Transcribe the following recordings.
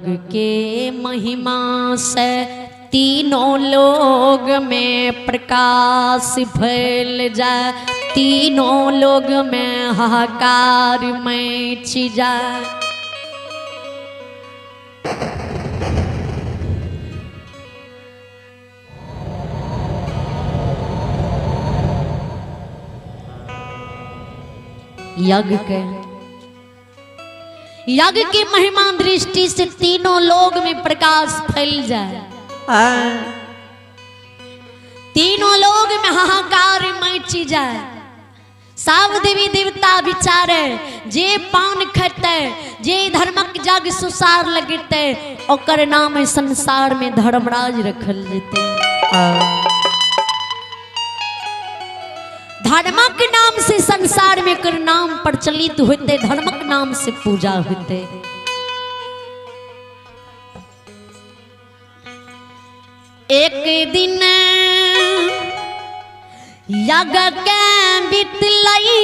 यज्ञ के महिमा से तीनों लोग में प्रकाश फैल जाए, तीनों लोग में हाहाकार मच जाए। यज्ञ की महिमा दृष्टि से तीनों लोग में प्रकाश फैल जाए, तीनों लोग में हाहाकार मच जाए। सब देवी देवता विचारे जे पान खते, जे धर्मक जग सुसार लगते, ओकर नाम संसार में धर्मराज रखल जेते। धर्मक नाम से संसार में कर नाम प्रचलित होते, धर्मक नाम से पूजा होते। एक दिन यज्ञ के बीतलई,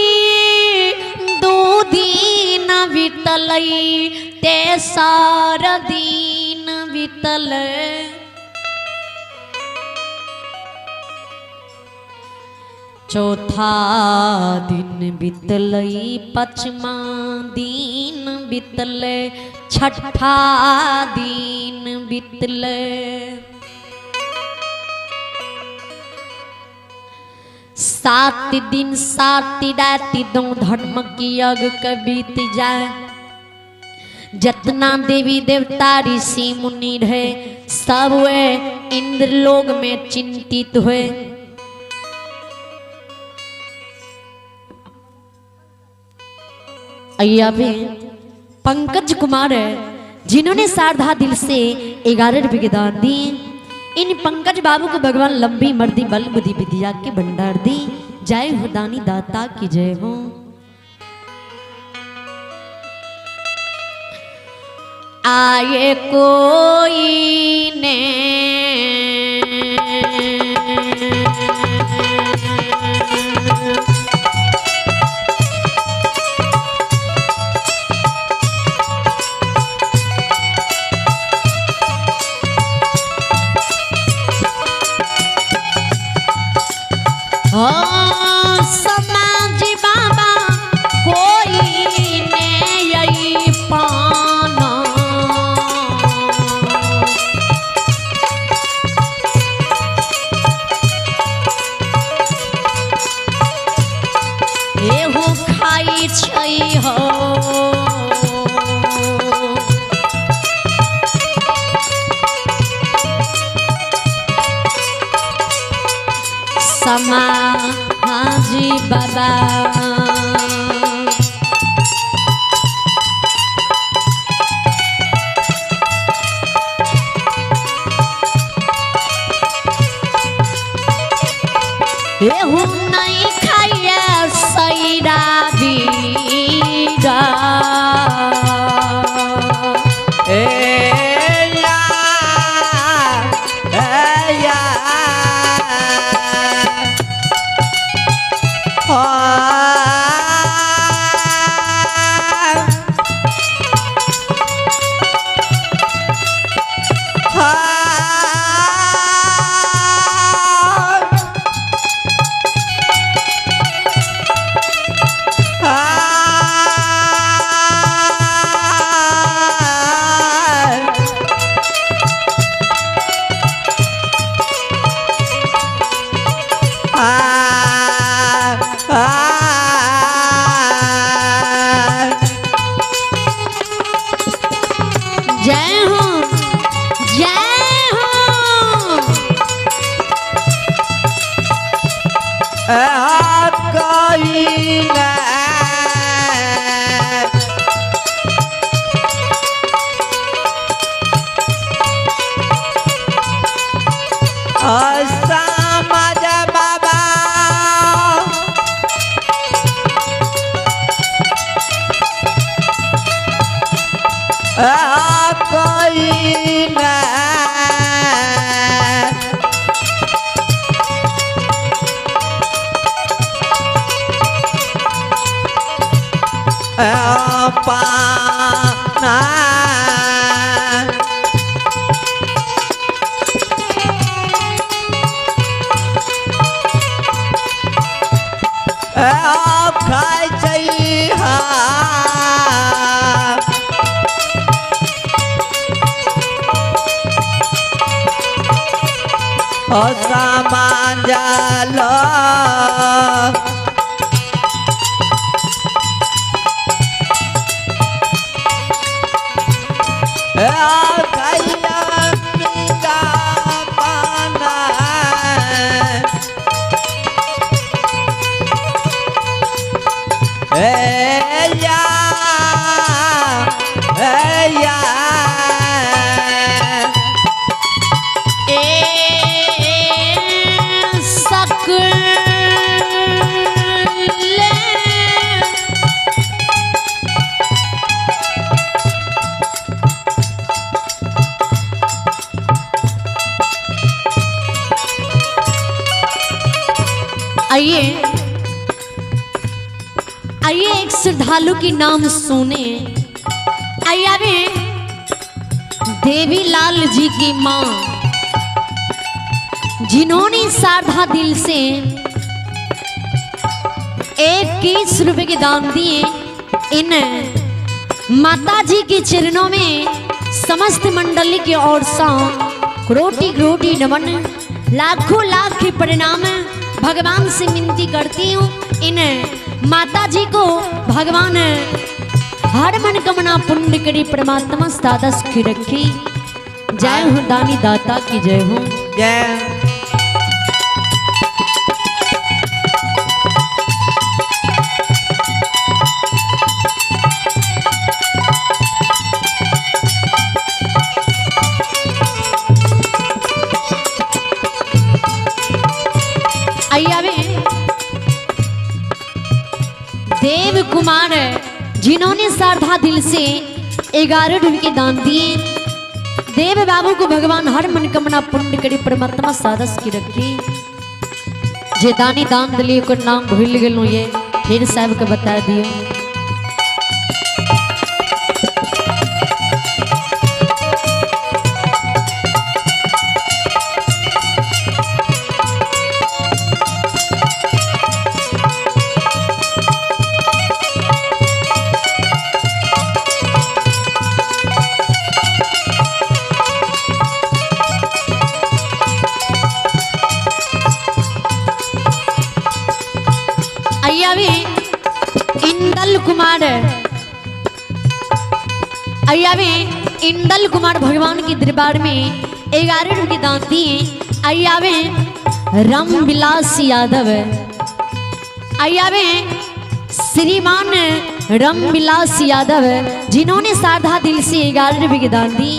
दो दिन बीतलई, तेसर दिन बीतल। चौथा दिन बीतलई, पांचवा दिन बीतले, छठा दिन बीतले। सात दिन सात राति दो धर्म की यज्ञ के बीत जाए। जितना देवी देवता ऋषि मुनि रहे सब वे इंद्र लोक में चिंतित हुए। अय्याबे पंकज कुमार जिन्होंने सारधा दिल से 11 रुपए के दान दिए, इन पंकज बाबू को भगवान लंबी मर्दी बल बुद्धि विद्या के भंडार दी। जय हो दानी दाता की जय हो। आए कोई ने समाज बाबा कोई ने यही पाना। एहू खाई छै हो समाजी बाबा। एहू नहीं खाइए सैरा बीरा। जय हो जय हो। समाज बाबा कोई ना पाना ओ सामान जालो आइए आइए एक श्रद्धालु की नाम सुने। आइए देवी लाल जी की माँ जिन्होंने साधा दिल से 21 रुपए के दान दिए, इन माता जी के चरणों में समस्त मंडली की ओर से करोटी करोटी नमन, लाखों लाख के प्रणाम भगवान से विनती करती हूँ। इन माता जी को भगवान हर मनोकामना पूर्ण करी, परमात्मा सदा सुखी रखी। जय हो दानी दाता की जय हो। जय देव कुमार जिन्होंने श्रद्धा दिल से 11 रुपए के दान दिए, देव बाबू को भगवान हर मनोकामना पूर्ण करी, परमात्मा सादस की रखी। जे दानी दान दिलिए को नाम भूल गेलू, ये फिर साहब के बता दियो। इंदल कुमार भगवान के दरबार में 11 रुपए दान दिए। आइयावे राम विलास यादव, आइयावे श्रीमान राम विलास यादव जिन्होंने श्रद्धा दिल से 11 रुपए के दान दी।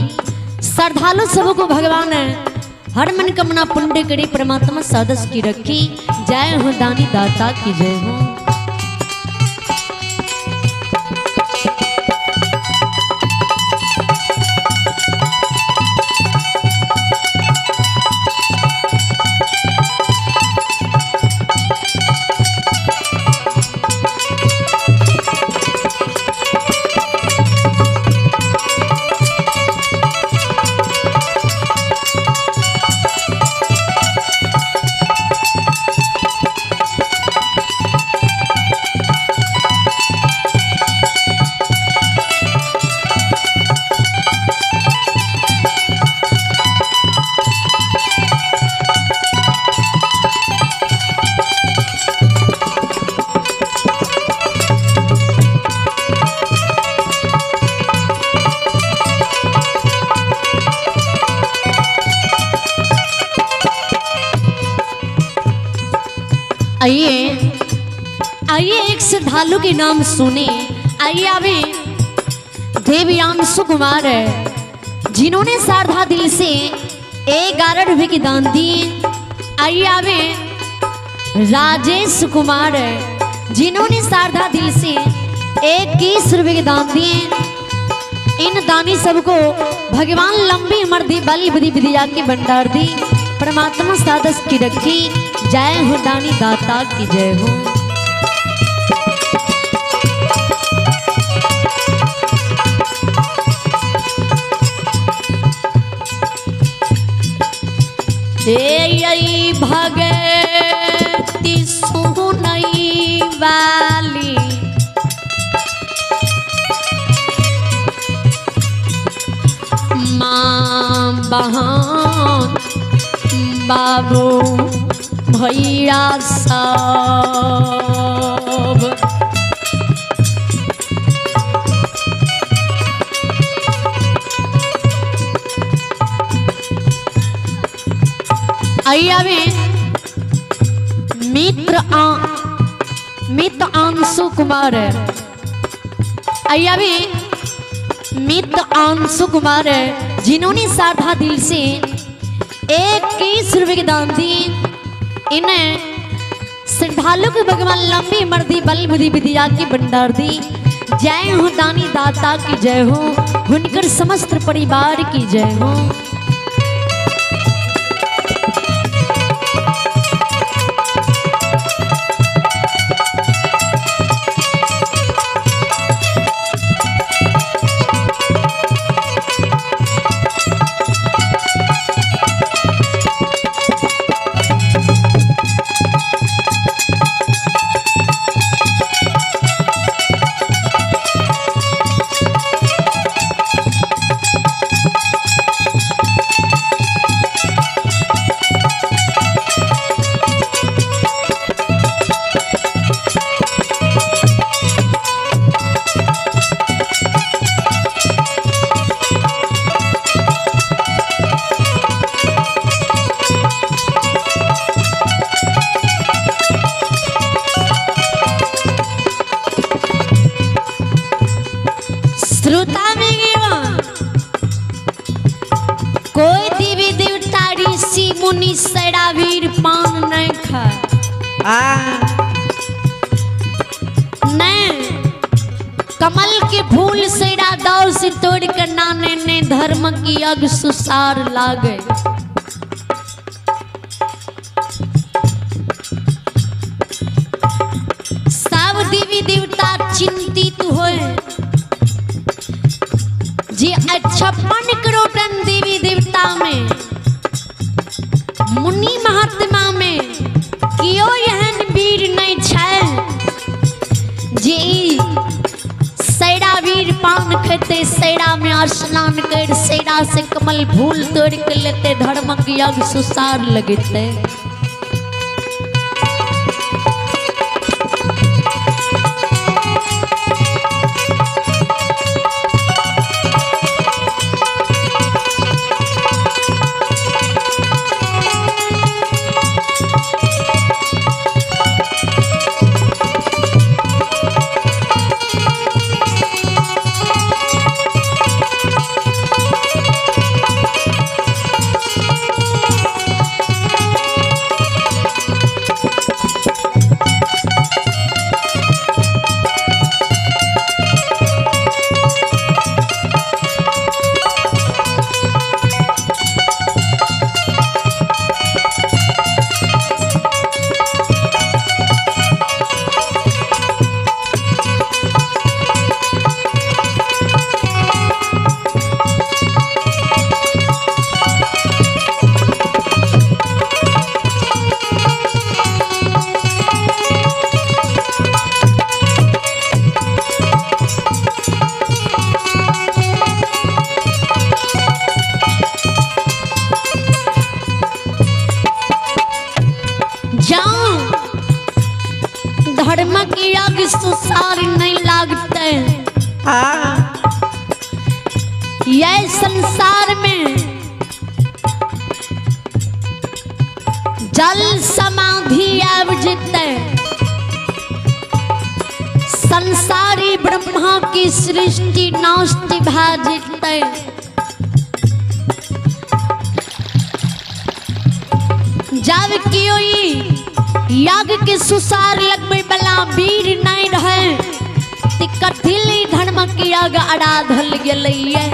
श्रद्धालु सबको भगवान हर मनोकामना पूर्ण करे, परमात्मा सदस की रखी। जय हो दानी दाता की जय हो। आइए आइए एक श्रद्धालु के नाम सुने। आइए आवे देवयांशु कुमार जिन्होंने श्रद्धा दिल से 11 रुपए के दान दिए। आइए आवे राजेश कुमार जिन्होंने श्रद्धा दिल से 21 रुपए के दान दिए। इन दानी सबको भगवान लंबी उम्र दी, बली बुद्धि विद्या के भंडार दी, परमात्मा सादस की रखी। जय हो दानी दाता की जय हो। भगती सुनई वाली माँ बहन बाबू भैया सब आइए अभी मित्र अंशु कुमार आइए अभी मित्र अंशु कुमार जिन्होंने साधा दिल से 21 रुपए के दान दिए। इन्हें श्रद्धालु के भगवान लंबी मर्दी बल बुद्धि विद्या की भंडार दी। जय हो दानी दाता की जय हो, हुनकर समस्त परिवार की जय हो। श्रोता में कोई देवी देवता ऋषि मुनि सड़ा वीर पान नहीं खा नहीं कमल के फूल सड़ा दौर से तोड़ कर नाने ने धर्म की अग सुसार लागे। सब देवी देवता चिंतित होए जी 56 करोड़ देवी देवता में मुनि महात्मा में कियो एहन वीर नहीं छै जे सैरा वीर पान खेते सैरा में स्नान कर सैरा से कमल फूल तोड़ के लेते धर्म की यज्ञ सुसार लगते। धर्म की यज्ञ सुसार नहीं लागते। यह संसार में जल समाधि आव जिते संसारी ब्रह्मा की सृष्टि नास्ति भाजिते। जब कोई यज्ञ के सुसार लगबे बला वीर नहीं रहे ती कथिली धर्म के यज्ञ आराधल गेलैये।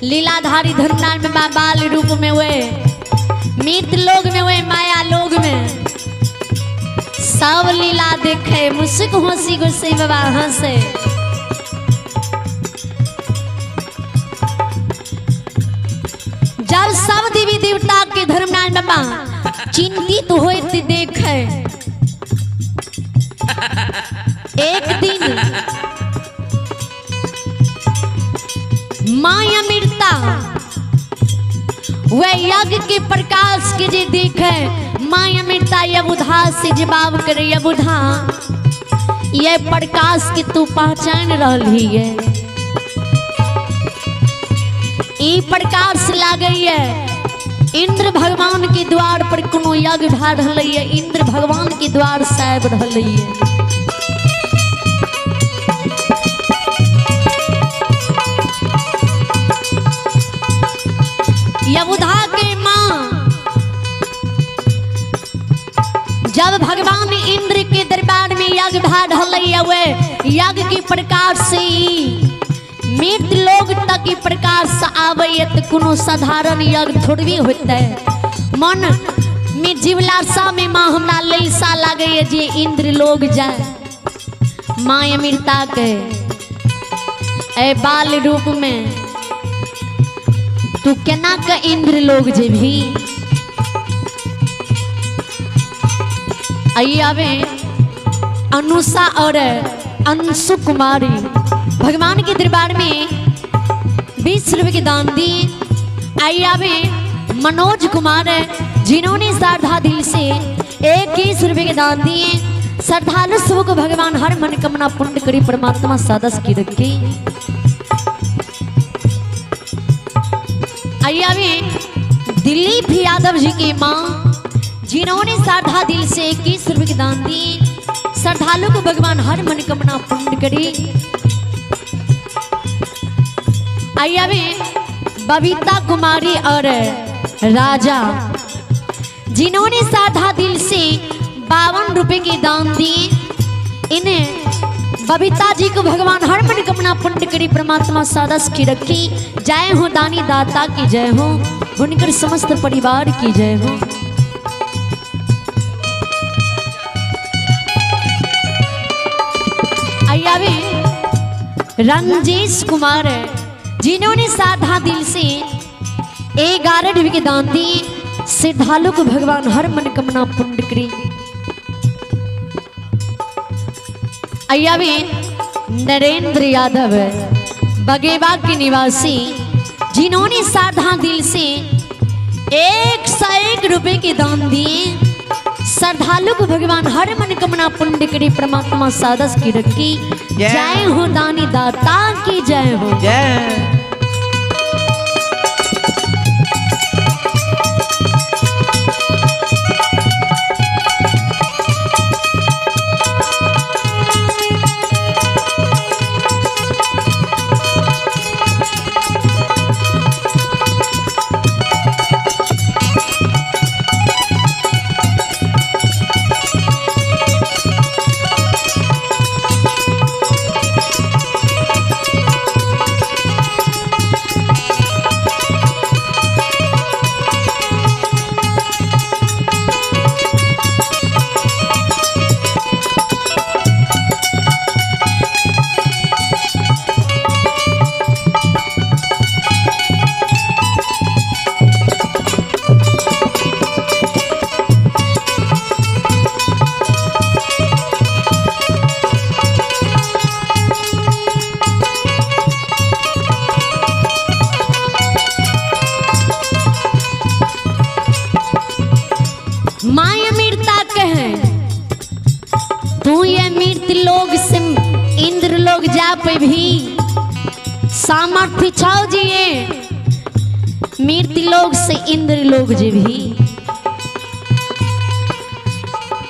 लीलाधारी धर्मनाल में बाल रूप में हुए मित्र लोग में हुए माया लोग में सब लीला देखे मुस्क हंसी गुस्से बाबा हंसे। जब सब देवी देवता के धर्मनाल बाबा चिंतित हुए थे देखे एक दिन माँ अमृता वह यज्ञ के प्रकाश के जे देखे माँ अमृता यबुधा से जवाब करे, यबुधा ये प्रकाश के तू पहचान रही है, ई प्रकाश लागे है इंद्र भगवान के द्वार पर कोनो यज्ञ भा रही है, इंद्र भगवान के द्वार साहब रही है। यबुधा के माँ जब भगवान इंद्र के दरबार में यज्ञ भा रही है, वे यज्ञ के प्रकाश से मृत लोग तक की प्रकाश आवे तो कोनो साधारण यज्ञ थोड़ी होता है। मन में जीवलाशा में माँ हमरा ललसा लागे है जे इंद्र लोग जाए, माँ अमृता के ए बाल रूप में तू केना के इंद्र लोग जेभी। आइए अनुषा और अंशु कुमारी भगवान के दरबार में 20 रुपए के दान दिए। आइए मनोज कुमार जिन्होंने श्रद्धा दिल से 21 रुपए के दान दिए। श्रद्धालु सब को भगवान हर मनोकामना पूर्ण करी, परमात्मा सदस की रखे। आइए दिलीप यादव जी की माँ जिन्होंने श्रद्धा दिल से 21 रुपए के दान दिए। श्रद्धालु को भगवान हर मनोकामना पूर्ण करे। आइए बबीता कुमारी और राजा जिन्होंने श्रद्धा दिल से 52 रुपए के दान दिए। इन्हें बबीता जी को भगवान हर मनोकामना पूर्ण करी, परमात्मा सदस की रखी। जय हो दानी दाता की जय हो, उनकर समस्त परिवार की जय हो। आइए रंजेश कुमार जिन्होंने श्रद्धा दिल से 11 रुपए के दान दिए। श्रद्धालु को भगवान हर मनोकामना पूर्ण करे। आइए नरेंद्र यादव बगेवा के निवासी जिन्होंने श्रद्धा दिल से 101 रुपए के दान दिए। श्रद्धालु को भगवान हर मनोकामना पूर्ण करे, परमात्मा सदस की रखी। जय हो दानी दाता की जय हो। जय भी सामर्थ्य छाओ जिए मृत लोग से इंद्र लोग जी भी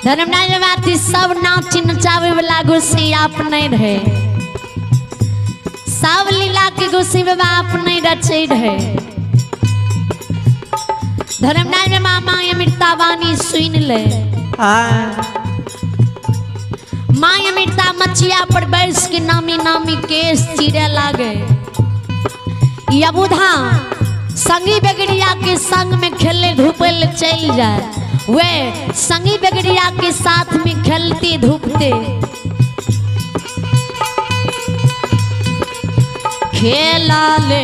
धर्मराज सब नाच नचावे वाला गोसी आप नहीं रहे, सब लीला के गोसी बाबा आप नहीं रचे रहे। धर्मराज में मामा अमृता वाणी सुन ले माँ अमृता मचिया पर बैस के नामी नामी केस चिरे लागे। यबुधा संगी बेगड़िया के संग में खेले धूपल चल जाए, वे संगी बेगड़िया के साथ में खेलते धूपते खेला ले।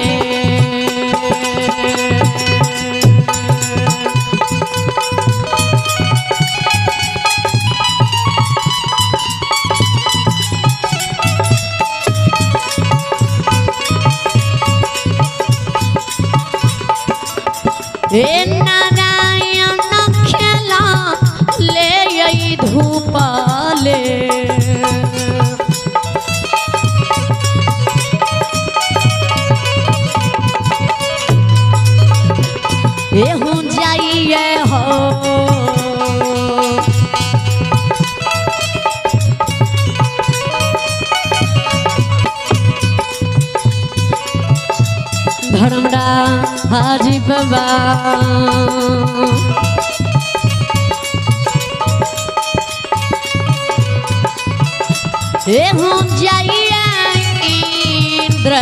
ए नारायण खेला ले आई धूपाले ए हो जाइए हो धर्मरा हाजी बाबा ए हो जाइए इंद्र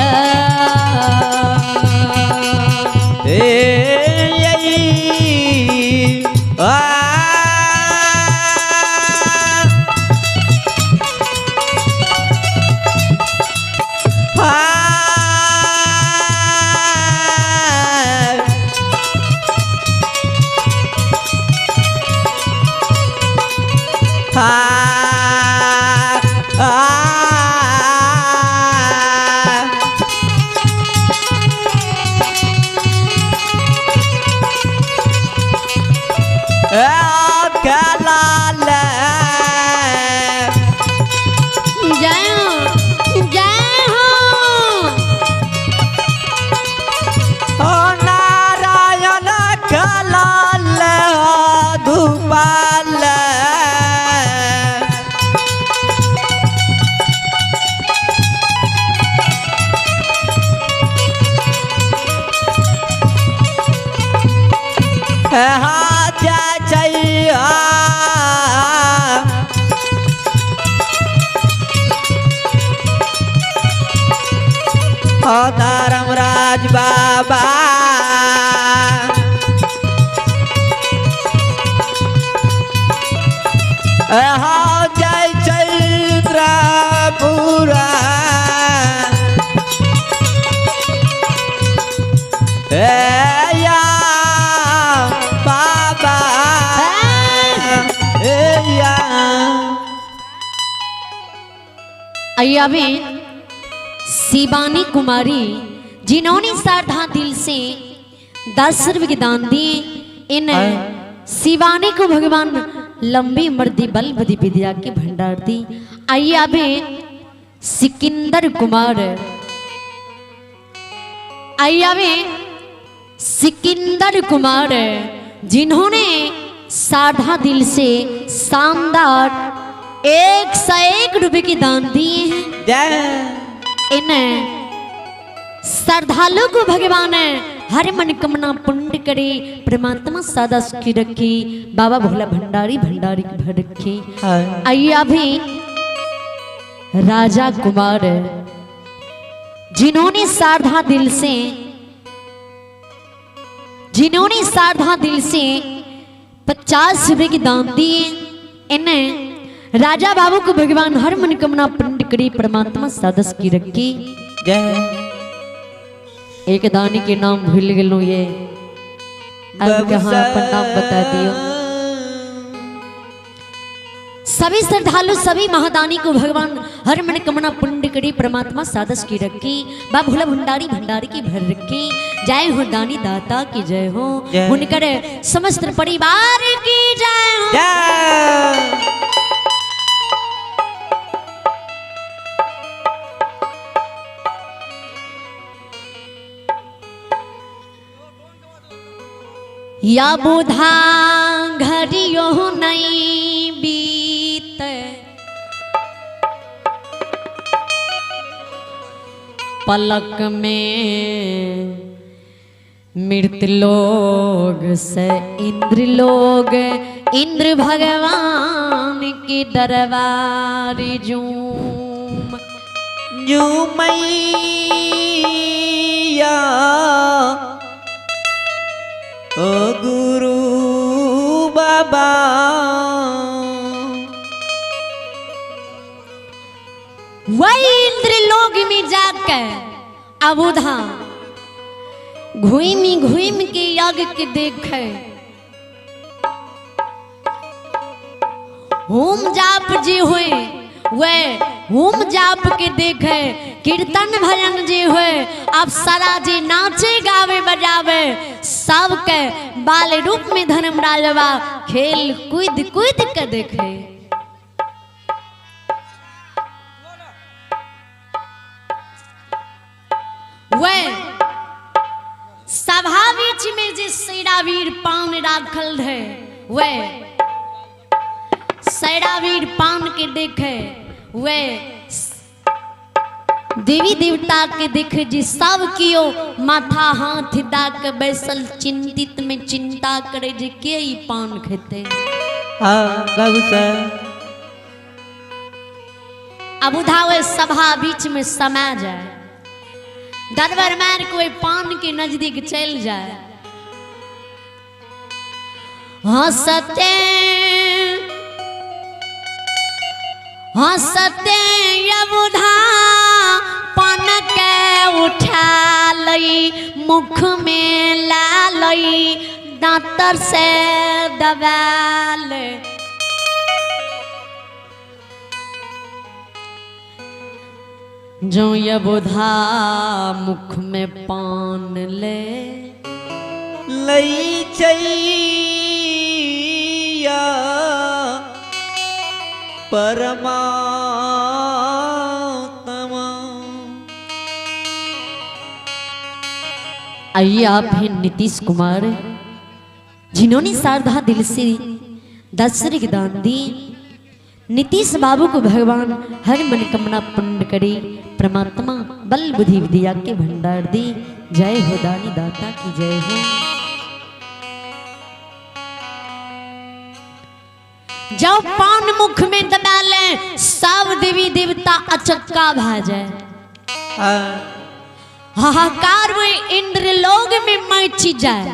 धर्मराज बाबा जय चैत्र पूरा या बाबा या आइए अभी शिवानी कुमारी जिन्होंने श्रद्धा दिल से 10 रुपये के दान दिए इन शिवानी को भगवान लंबी उम्र दी बल बदी विद्या के भंडार दी। आइए अभी सिकंदर कुमार आइए अभी सिकंदर कुमार जिन्होंने श्रद्धा दिल से शानदार 101 रुपये के दान दिए हैं। इन श्रद्धालु को भगवान हर मनोकामना पूर्ण करे परमात्मा सदा सुखी रखे बाबा भोला भंडारी भंडारी भर रखे। आइए अभी राजा कुमार जिन्होंने श्रद्धा दिल से 50 रुपये की दान दिए। इन राजा बाबू को भगवान हर मनोकामना पूर्ण करे परमात्मा सदस्य की रखी। एक दानी के नाम भूल गलो ये अब कहाँ अपन नाम बता दियो। सभी श्रद्धालु सभी महादानी को भगवान हर मनोकामना पूर्ण करे परमात्मा सदस्य की रखी बाबा भोला भंडारी भंडारी की भर रखी। जय हो दानी दाता की जय हो उनकर समस्त परिवार की जय हो। या बुधा घरियो नहीं बीत पलक में मृत लोग से इंद्र लोग इंद्र भगवान के दरबार जूम मैया ओ गुरु बाबा वही इंद्र लोग में जाकर अबुधा घूम के याग के देखे होम जाप जी हुए वे होम जाप के देखे कीर्तन भजन जी हुए अब सारा जी नाचे गावे बजावे सबके बाल रूप में धर्मराजवा खेल कूद कूद के देखे। वे सभा बीच में जे सैरावीर पान राखल है, वे सैरावीर पान के देखे, वे देवी देवता के देखे जी सब कियो माथा हाथ दा के बैसल चिंतित में चिंता करे जे के ई पान खेते। हाँ बाबू साहब। अब उधावे सभा बीच में समा जाए, दरबार मार कोई पान के नजदीक चल जाए। हंसते हंसते यबुधा पान के उठा लई, मुख में ला लई, दांतर से दबा ले। जो यबुधा मुख में पान ले लई चैया परमात्मा। आइए आप हैं नीतीश कुमार, जिन्होंने शारदा दिल से 10 दान दी। नीतीश बाबू को भगवान हर मनोकामना पूर्ण करे, परमात्मा बल बुद्धि विद्या के भंडार दी। जय हो दानी दाता की जय हो। जब पान मुख में दबा ले सब देवी देवता अचक्का भा जाए। हाहाकार हुए इंद्रलोक में मची जाए।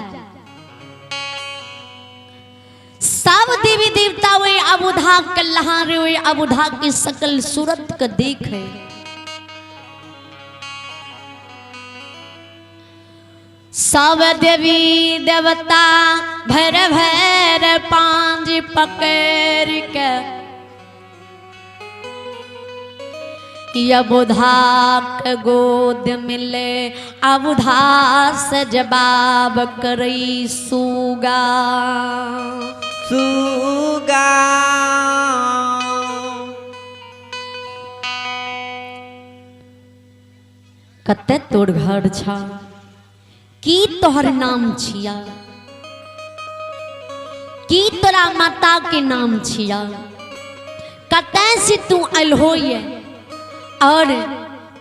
सब देवी देवता हुए अबुधा कल्हारे हुए अबुधा के सकल सूरत का देखे। सब देवी देवता भैर भैर पांज पकड़ के अबुधा के गोद मिले, अबुधा से जवाब करई सूगा सूगा। कते तोड़ घर छा की तोहर नाम छिया, की तोरा माता के नाम छिया, कते से तू अलहो ये और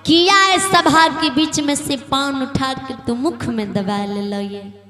किया सभा के बीच में से पान उठा के तू मुख में दबा ले।